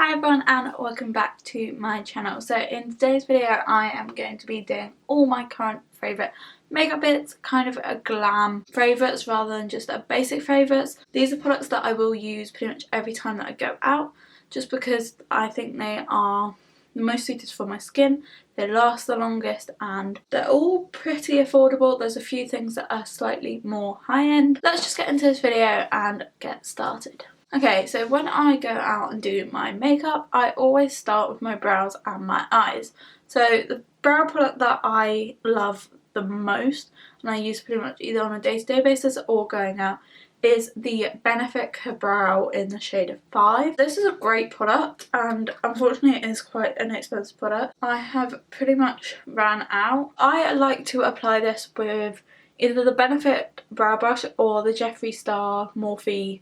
Hi everyone and welcome back to my channel. So in today's video I am going to be doing all my current favourite makeup bits, kind of a glam favourites rather than just a basic favourites. These are products that I will use pretty much every time that I go out, just because I think they are the most suited for my skin, they last the longest, and they're all pretty affordable. There's a few things that are slightly more high-end. Let's just get into this video and get started. Okay, so when I go out and do my makeup, I always start with my brows and my eyes. So the brow product that I love the most, and I use pretty much either on a day-to-day basis or going out, is the Benefit Brow in the shade of 5. This is a great product and unfortunately it is quite an expensive product. I have pretty much ran out. I like to apply this with either the Benefit brow brush or the Jeffree Star Morphe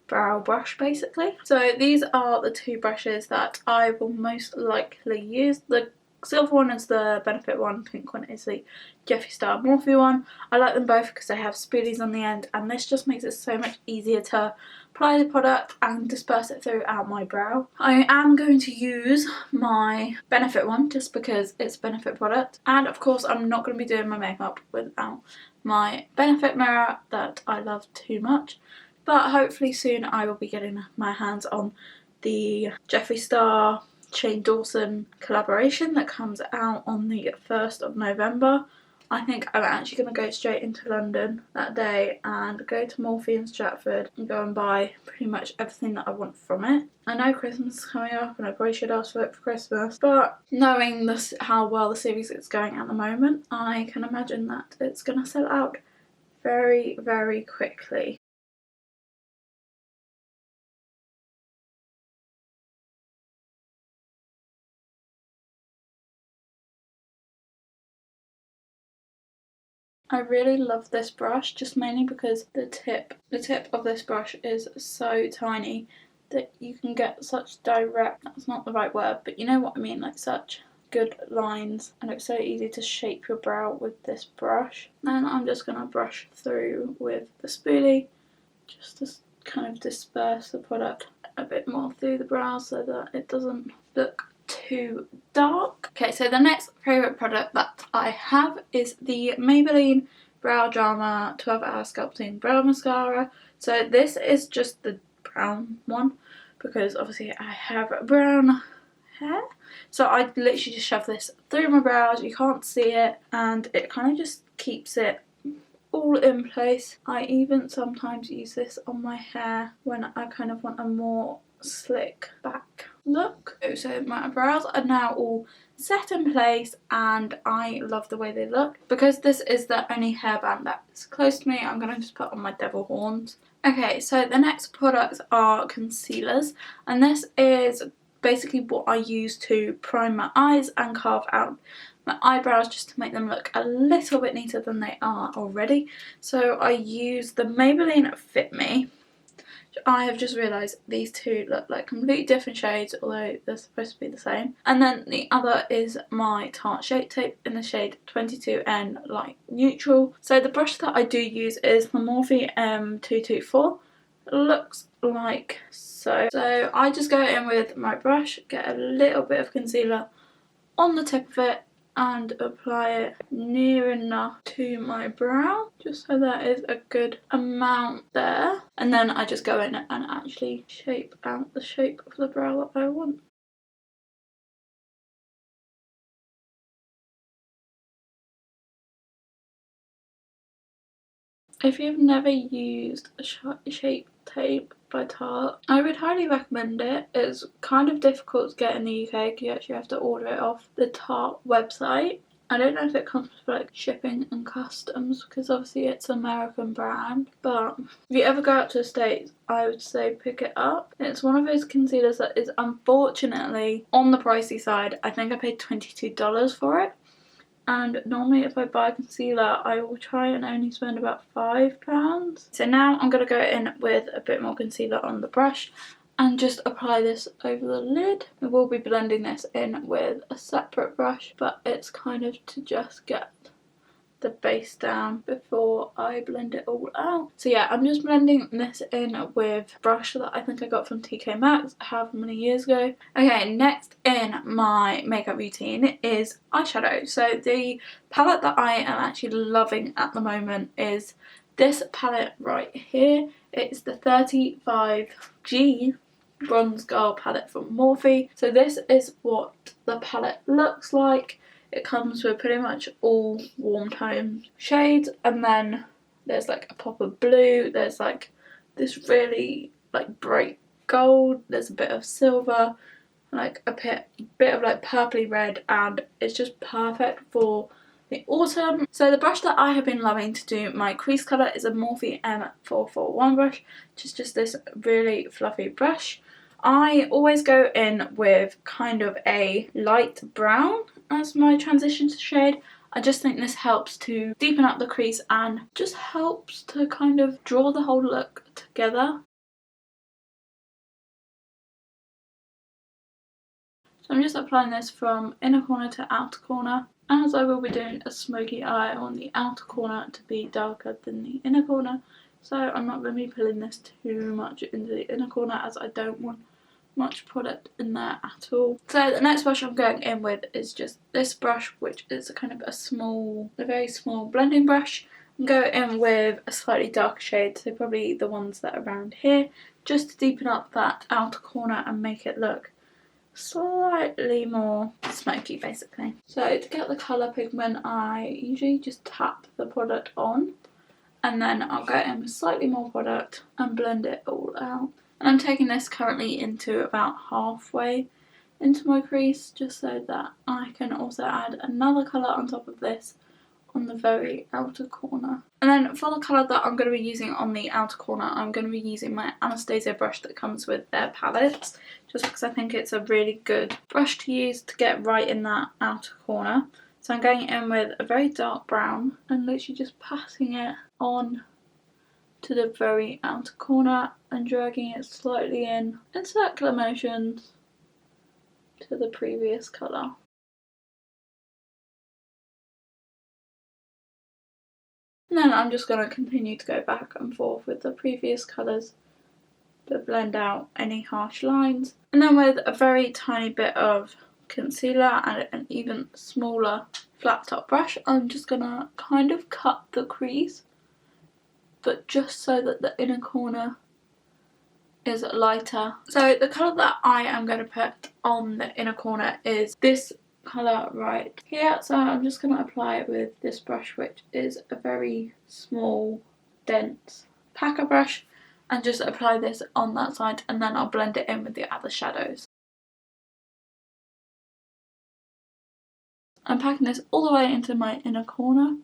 brow brush basically. So these are the two brushes that I will most likely use. The silver one is the Benefit one, pink one is the Jeffree Star Morphe one. I like them both because they have spoolies on the end and this just makes it so much easier to apply the product and disperse it throughout my brow. I am going to use my Benefit one just because it's a Benefit product, and of course I'm not going to be doing my makeup without my Benefit mirror that I love too much. But hopefully soon I will be getting my hands on the Jeffree Star Shane Dawson collaboration that comes out on the 1st of November. I think I'm actually going to go straight into London that day and go to Morphe in Stratford and go and buy pretty much everything that I want from it. I know Christmas is coming up and I probably should ask for it for Christmas, but knowing this, how well the series is going at the moment, I can imagine that it's going to sell out very, very quickly. I really love this brush, just mainly because the tip of this brush is so tiny that you can get such direct, that's not the right word, but you know what I mean, like such good lines, and it's so easy to shape your brow with this brush. Then I'm just going to brush through with the spoolie just to kind of disperse the product a bit more through the brow so that it doesn't look too dark. Okay, so the next favourite product that I have is the Maybelline Brow Drama 12 Hour Sculpting Brow Mascara. So this is just the brown one because obviously I have brown hair. So I literally just shove this through my brows, you can't see it, and it kind of just keeps it all in place. I even sometimes use this on my hair when I kind of want a more slick back look. So my brows are now all set in place and I love the way they look. Because this is the only hairband that's close to me, I'm going to just put on my devil horns. Okay, so the next products are concealers, and this is basically what I use to prime my eyes and carve out my eyebrows just to make them look a little bit neater than they are already. So I use the Maybelline Fit Me. I have just realised these two look like completely different shades, although they're supposed to be the same. And then the other is my Tarte Shape Tape in the shade 22N Light Neutral. So the brush that I do use is the Morphe M224. It looks like so. So I just go in with my brush, get a little bit of concealer on the tip of it and apply it near enough to my brow, just so that is a good amount there. And then I just go in and actually shape out the shape of the brow that I want. If you've never used a Shape Tape by Tarte, I would highly recommend it. It's kind of difficult to get in the UK because you actually have to order it off the Tarte website. I don't know if it comes with like shipping and customs because obviously it's an American brand, but if you ever go out to the States, I would say pick it up. It's one of those concealers that is unfortunately on the pricey side. I think I paid $22 for it. And normally if I buy a concealer I will try and only spend about £5. So now I'm going to go in with a bit more concealer on the brush and just apply this over the lid. I will be blending this in with a separate brush, but it's kind of to just get the base down before I blend it all out. So yeah, I'm just blending this in with a brush that I think I got from TK Maxx however many years ago. Okay, next in my makeup routine is eyeshadow. So the palette that I am actually loving at the moment is this palette right here. It's the 35G Bronze Girl palette from Morphe. So this is what the palette looks like. It comes with pretty much all warm tone shades, and then there's like a pop of blue, there's like this really like bright gold, there's a bit of silver, like a bit of like purpley red, and it's just perfect for the autumn. So the brush that I have been loving to do my crease colour is a Morphe M441 brush, which is just this really fluffy brush. I always go in with kind of a light brown as my transition shade. I just think this helps to deepen up the crease and just helps to kind of draw the whole look together. So I'm just applying this from inner corner to outer corner, as I will be doing a smoky eye on the outer corner to be darker than the inner corner. So I'm not going to be pulling this too much into the inner corner as I don't want much product in there at all. So the next brush I'm going in with is just this brush, which is kind of a very small blending brush. I'm going in with a slightly darker shade, so probably the ones that are around here, just to deepen up that outer corner and make it look slightly more smoky basically. So to get the colour pigment, I usually just tap the product on, and then I'll go in with slightly more product and blend it all out. And I'm taking this currently into about halfway into my crease, just so that I can also add another colour on top of this on the very outer corner. And then for the colour that I'm going to be using on the outer corner, I'm going to be using my Anastasia brush that comes with their palettes, just because I think it's a really good brush to use to get right in that outer corner. So I'm going in with a very dark brown and literally just passing it on to the very outer corner and dragging it slightly in circular motions to the previous colour. And then I'm just going to continue to go back and forth with the previous colours to blend out any harsh lines. And then with a very tiny bit of concealer and an even smaller flat top brush, I'm just going to kind of cut the crease, but just so that the inner corner is lighter. So the colour that I am going to put on the inner corner is this colour right here. So I'm just going to apply it with this brush, which is a very small dense packer brush, and just apply this on that side, and then I'll blend it in with the other shadows. I'm packing this all the way into my inner corner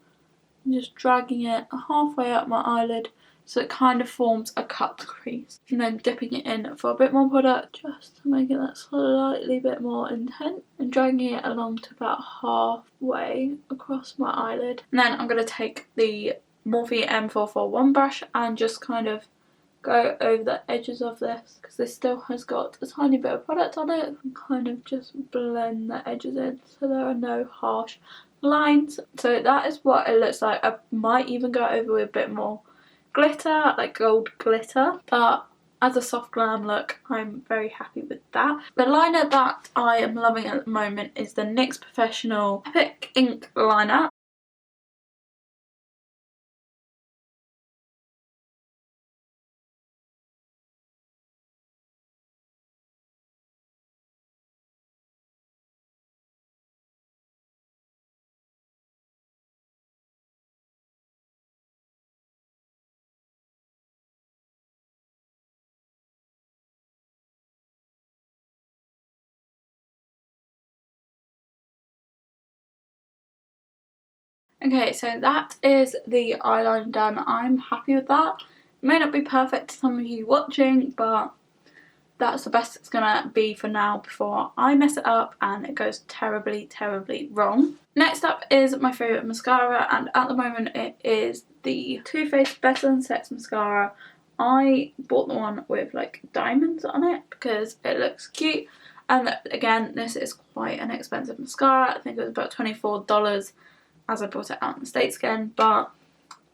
and just dragging it halfway up my eyelid so it kind of forms a cut crease, and then dipping it in for a bit more product just to make it that slightly bit more intense, and dragging it along to about halfway across my eyelid. And then I'm going to take the Morphe M441 brush and just kind of go over the edges of this, because this still has got a tiny bit of product on it, and kind of just blend the edges in so there are no harsh lines. So that is what it looks like. I might even go over with a bit more glitter, like gold glitter, but as a soft glam look, I'm very happy with that. The liner that I am loving at the moment is the NYX Professional Epic Ink Liner. Okay, so that is the eyeliner done. I'm happy with that. It may not be perfect to some of you watching, but that's the best it's gonna be for now before I mess it up and it goes terribly, terribly wrong. Next up is my favourite mascara, and at the moment it is the Too Faced Better Than Sex mascara. I bought the one with like diamonds on it because it looks cute, and again this is quite an expensive mascara. I think it was about $24 as I brought it out in the States again, but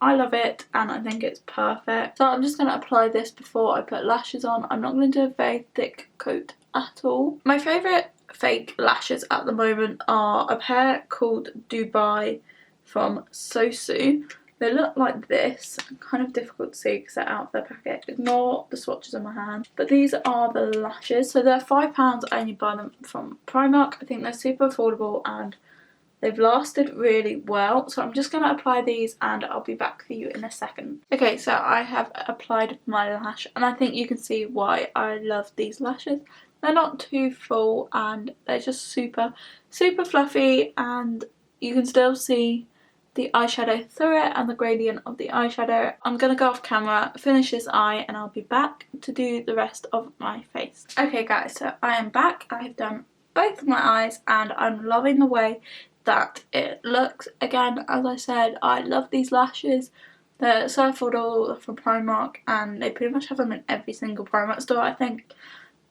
I love it and I think it's perfect. So I'm just going to apply this before I put lashes on. I'm not going to do a very thick coat at all. My favourite fake lashes at the moment are a pair called Dubai from SoSu. They look like this, kind of difficult to see because they're out of their packet. Ignore the swatches in my hand. But these are the lashes. So they're £5. I only buy them from Primark. I think they're super affordable and they've lasted really well. So I'm just going to apply these and I'll be back for you in a second. Okay, so I have applied my lash and I think you can see why I love these lashes. They're not too full and they're just super fluffy, and you can still see the eyeshadow through it and the gradient of the eyeshadow. I'm going to go off camera, finish this eye, and I'll be back to do the rest of my face. Okay guys, so I am back. I've done both of my eyes and I'm loving the way that it looks. Again, as I said, I love these lashes. They're so affordable from Primark and they pretty much have them in every single Primark store, I think.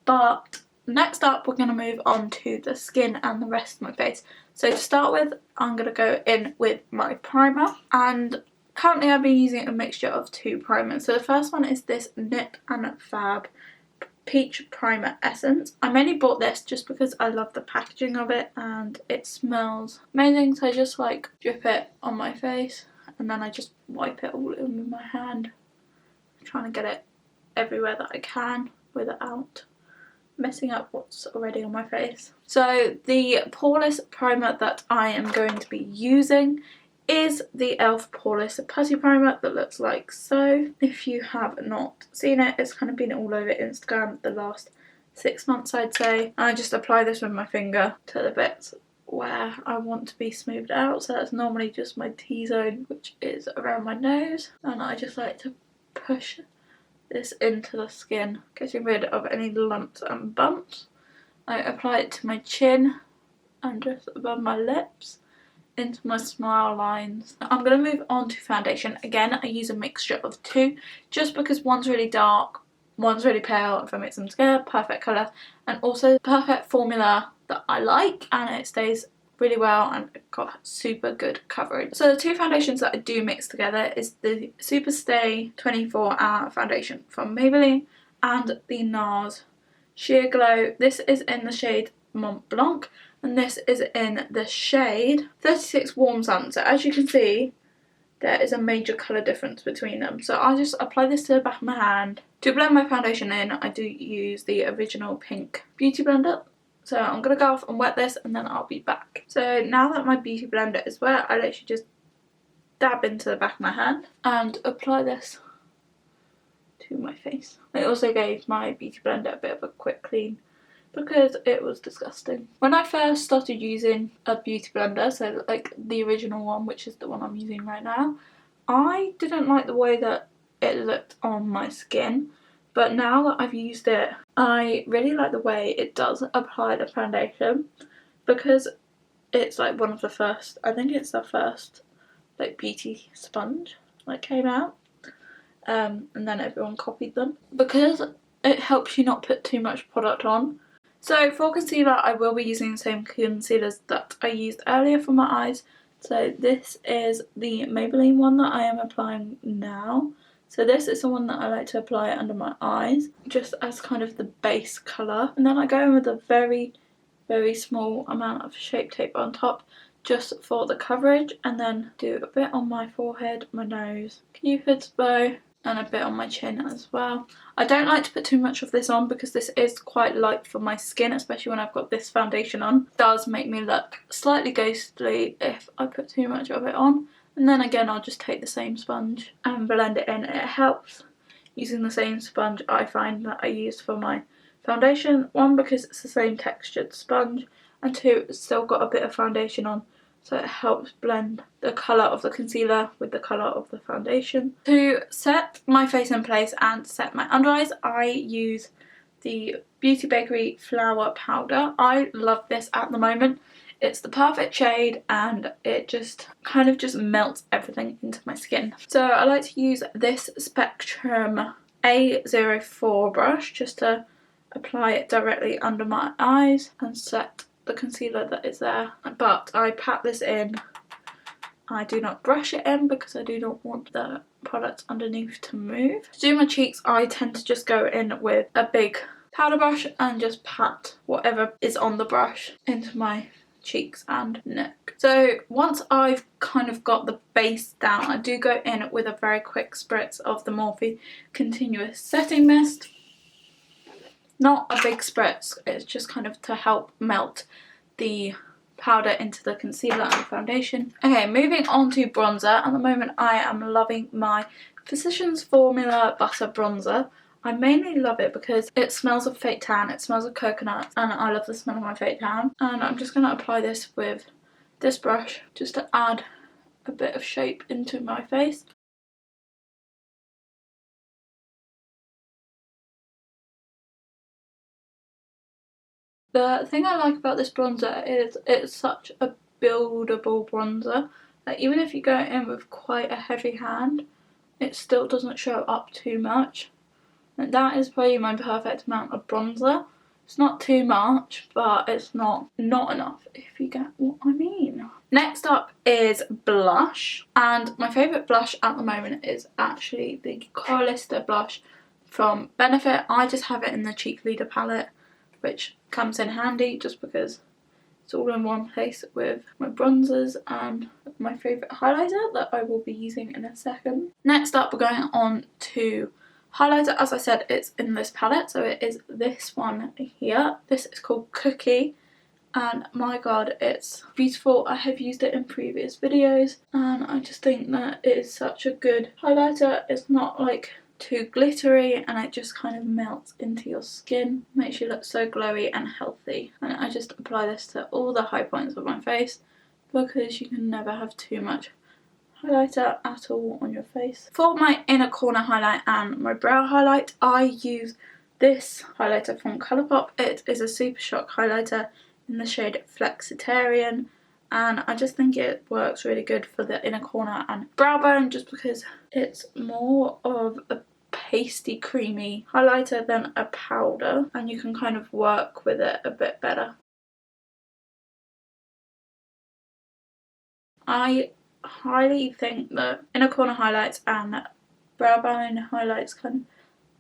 But next up we're going to move on to the skin and the rest of my face. So to start with, I'm going to go in with my primer, and currently I've been using a mixture of two primers. So the first one is this Knit and Fab Peach Primer Essence. I mainly bought this just because I love the packaging of it and it smells amazing, so I just like drip it on my face and then I just wipe it all in with my hand. I'm trying to get it everywhere that I can without messing up what's already on my face. So the poreless primer that I am going to be using is the e.l.f. Poreless Putty Primer that looks like so. If you have not seen it, it's kind of been all over Instagram the last 6 months, I'd say. And I just apply this with my finger to the bits where I want to be smoothed out. So that's normally just my T-zone, which is around my nose. And I just like to push this into the skin, getting rid of any lumps and bumps. I apply it to my chin and just above my lips, into my smile lines. I'm going to move on to foundation. Again, I use a mixture of two, just because one's really dark, one's really pale. If I mix them together, perfect colour, and also perfect formula that I like, and it stays really well and got super good coverage. So the two foundations that I do mix together is the Super Stay 24-hour foundation from Maybelline and the NARS Sheer Glow. This is in the shade Mont Blanc and this is in the shade 36 Warm Sun. So as you can see, there is a major colour difference between them. So I'll just apply this to the back of my hand. To blend my foundation in, I do use the Original Pink Beauty Blender. So I'm going to go off and wet this and then I'll be back. So now that my beauty blender is wet, I literally just dab into the back of my hand and apply this to my face. I also gave my beauty blender a bit of a quick clean because it was disgusting. When I first started using a beauty blender, so like the original one, which is the one I'm using right now, I didn't like the way that it looked on my skin. But now that I've used it, I really like the way it does apply the foundation, because it's like one of the first, I think it's the first like beauty sponge that came out, and then everyone copied them because it helps you not put too much product on. So for concealer, I will be using the same concealers that I used earlier for my eyes. So this is the Maybelline one that I am applying now. So this is the one that I like to apply under my eyes, just as kind of the base colour. And then I go in with a very, very small amount of Shape Tape on top, just for the coverage. And then do a bit on my forehead, my nose, Cupid's bow, and a bit on my chin as well. I don't like to put too much of this on because this is quite light for my skin, especially when I've got this foundation on. It does make me look slightly ghostly if I put too much of it on. And then again, I'll just take the same sponge and blend it in. It helps using the same sponge, I find, that I used for my foundation. One, because it's the same textured sponge, and two, it's still got a bit of foundation on, so it helps blend the colour of the concealer with the colour of the foundation. To set my face in place and set my under eyes, I use the Beauty Bakery Flower Powder. I love this at the moment. It's the perfect shade and it just kind of just melts everything into my skin. So I like to use this Spectrum A04 brush just to apply it directly under my eyes and set the concealer that is there. But I pat this in I do not brush it in because I do not want the product underneath to move. To do my cheeks, I tend to just go in with a big powder brush and just pat whatever is on the brush into my cheeks and neck. So once I've kind of got the base down, I do go in with a very quick spritz of the Morphe Continuous Setting Mist. Not a big spritz, it's just kind of to help melt the powder into the concealer and foundation. Okay, moving on to bronzer. At the moment I am loving my Physicians Formula Butter Bronzer. I mainly love it because it smells of fake tan, it smells of coconut, and I love the smell of my fake tan. And I'm just going to apply this with this brush just to add a bit of shape into my face. The thing I like about this bronzer is it's such a buildable bronzer. Like, even if you go in with quite a heavy hand, it still doesn't show up too much. And that is probably my perfect amount of bronzer. It's not too much, but it's not enough, if you get what I mean. Next up is blush, and my favourite blush at the moment is actually the Coralista blush from Benefit. I just have it in the Cheek Leader palette, which comes in handy just because it's all in one place with my bronzers and my favourite highlighter that I will be using in a second. Next up, we're going on to highlighter. As I said, it's in this palette, so it is this one here. This is called Cookie, and my god, it's beautiful. I have used it in previous videos and I just think that it is such a good highlighter. It's not like too glittery and it just kind of melts into your skin, makes you look so glowy and healthy. And I just apply this to all the high points of my face because you can never have too much highlighter at all on your face. For my inner corner highlight and my brow highlight, I use this highlighter from Colourpop. It is a Super Shock highlighter in the shade Flexitarian, and I just think it works really good for the inner corner and brow bone just because it's more of a pasty creamy highlighter than a powder, and you can kind of work with it a bit better. I highly think that inner corner highlights and brow bone highlights can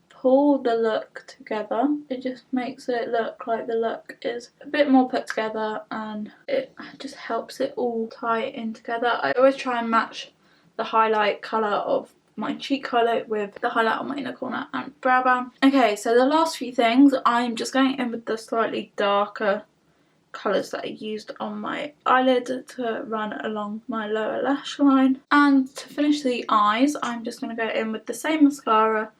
pull the look together. It just makes it look like the look is a bit more put together and it just helps it all tie in together. I always try and match the highlight colour of my cheek highlight with the highlight on my inner corner and brow bone. Okay, so the last few things, I'm just going in with the slightly darker colours that I used on my eyelid to run along my lower lash line. And to finish the eyes, I'm just going to go in with the same mascara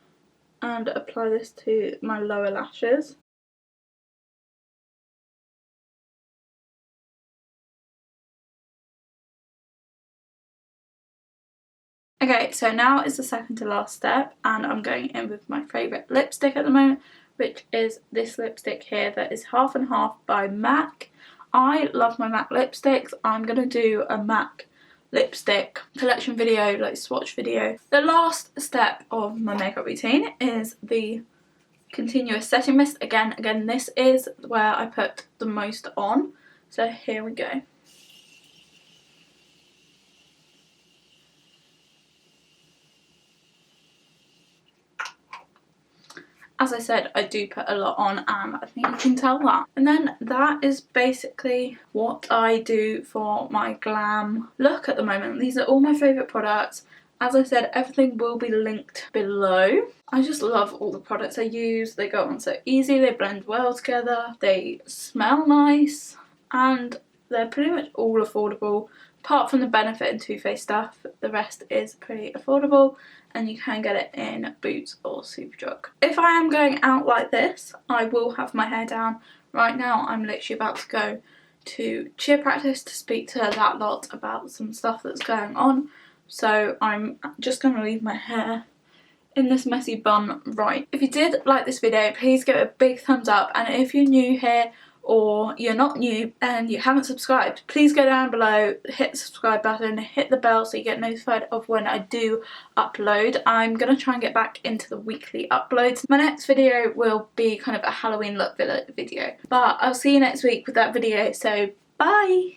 and apply this to my lower lashes. Okay, so now is the second to last step, and I'm going in with my favourite lipstick at the moment, which is this lipstick here that is Half and Half by MAC. I love my MAC lipsticks. I'm going to do a MAC lipstick collection video, like swatch video. The last step of my makeup routine is the Continuous Setting Mist. Again, this is where I put the most on. So here we go. As I said, I do put a lot on and I think you can tell that. And then that is basically what I do for my glam look at the moment. These are all my favourite products. As I said, everything will be linked below. I just love all the products I use. They go on so easy, they blend well together, they smell nice, and they're pretty much all affordable. Apart from the Benefit and Too Faced stuff, the rest is pretty affordable and you can get it in Boots or Superdrug. If I am going out like this, I will have my hair down. Right now I'm literally about to go to cheer practice to speak to that lot about some stuff that's going on. So I'm just going to leave my hair in this messy bun right. If you did like this video, please give it a big thumbs up, and if you're new here or you're not new and you haven't subscribed, please go down below, hit the subscribe button, hit the bell so you get notified of when I do upload. I'm going to try and get back into the weekly uploads. My next video will be kind of a Halloween look video, but I'll see you next week with that video, so bye!